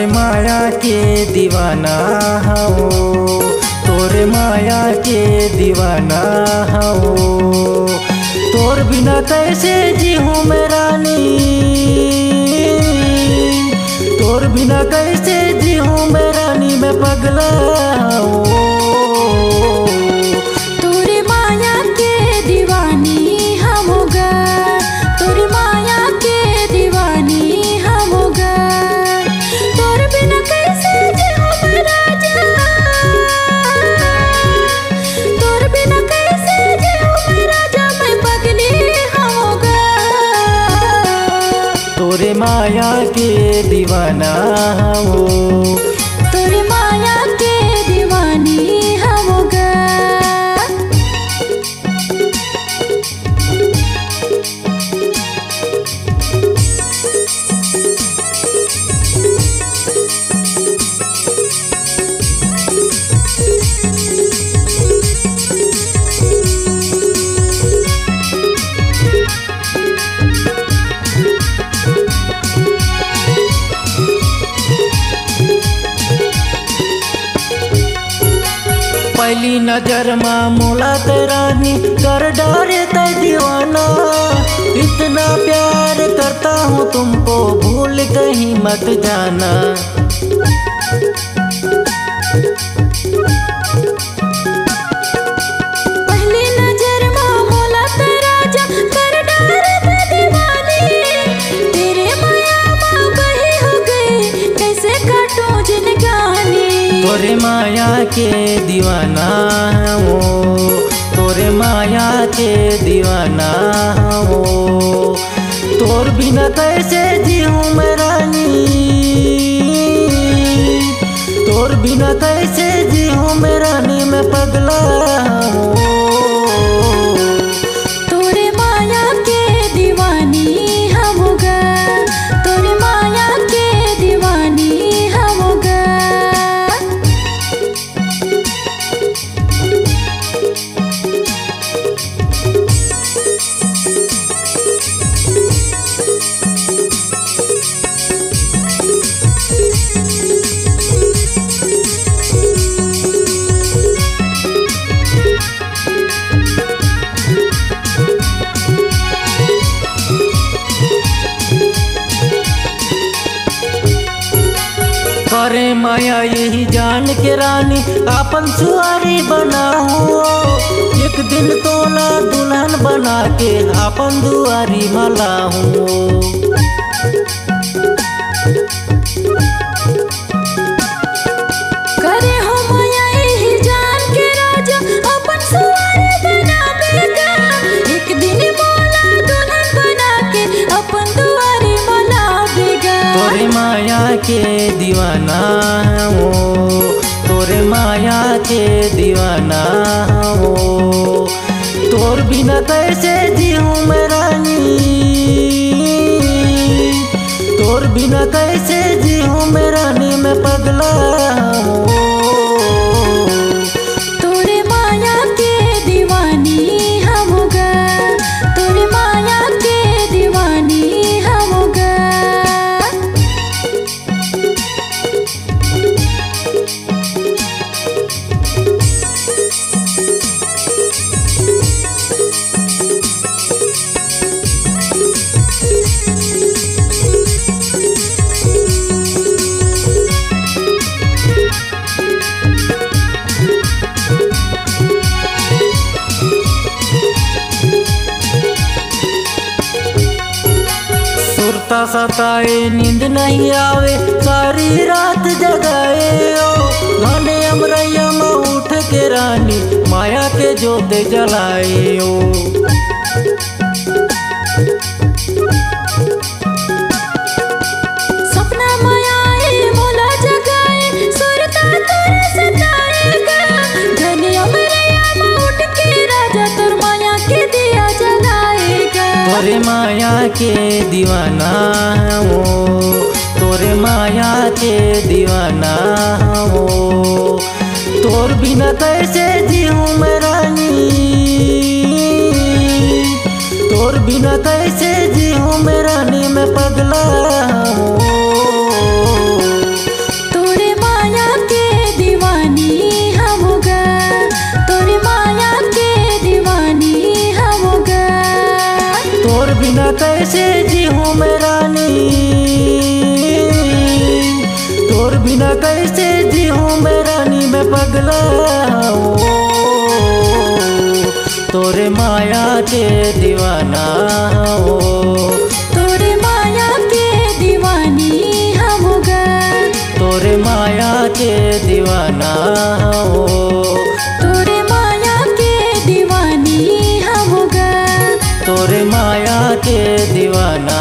तोरे माया के दीवाना हो, तोरे माया के दीवाना हो। तोर बिना कैसे जीऊँ मैं रानी, तोर बिना कैसे जीऊँ मैं रानी, मैं पगला हूँ। तोरे माया के दीवानी हमोगा, तोरे माया के दीवानी हमोगा। तोर बिना कैसे जीऊँ मैं राजा, तोर बिना कैसे जीऊँ मैं राजा, मैं पगली हमोगा। तोरे माया के दीवाना हो, तोरे माया के दीवानी हमोगा। पहली नजर में मोला रानी कर डारे ते दीवाना। इतना प्यार करता हूँ तुमको भूल कहीं मत जाना। पहली नजर में मोला राजा कर डारे ते दीवानी। तेरे माया में बही हो गई, कैसे काटूं जिंदगानी। तोरे माया के दीवाना हो, तोरे माया के दीवाना हो। तोर बिना कैसे जीऊँ मैं रानी, तोर बिना कैसे जीऊँ मैं रानी, मैं पगला हूँ। तोरे माया के दीवानी हमोगा, तोरे माया के दीवानी हमोगा। करे माया यही जान के रानी, आपन सुहारी बनाऊं। एक दिन तो ना दुल्हन बना के आपन दुआरी मलाऊं। करे हो माया यही जान के राजा, अपन सुहारी बनावेगा। एक दिन मोला दुल्हन बना के अपन दुआरी मलावेगा। तोरे माया के दीवाना हो, तोरे माया के दीवाना हो। तोर बिना कैसे जीऊँ मैं रानी, तोर बिना कैसे जीऊँ मैं रानी, मैं पगला हूँ। तोरे माया के दीवानी हमोगा, तोरे माया के दीवानी हमोगा। सुरता सताए नींद नहीं आवे, सारी रात जगाए ओ। घने अमरैया में उठ के रानी, माया के जोते जलाए ओ। सपना माया मोला जगाए, सुरता तोरे सताएगा। घने अमरैया में उठ के राजा, तोर माया के दिया जलाएगा। तोरे माया के दीवाना हो, तोरे माया के दीवाना हो। तोर बिना कैसे जीऊँ मैं रानी, तोर बिना कैसे जीऊँ मैं रानी, मैं पगला हूँ। कैसे जी हूँ मैं रानी, तोर बिना कैसे जी हूँ मैं रानी, मैं पगला हूँ तोरे माया के दीवाना हो, तोरे माया के दीवानी हम गा, तोरे माया के दीवाना हो, तोरे माया के दीवानी हम गा, तोरे माया के दीवाना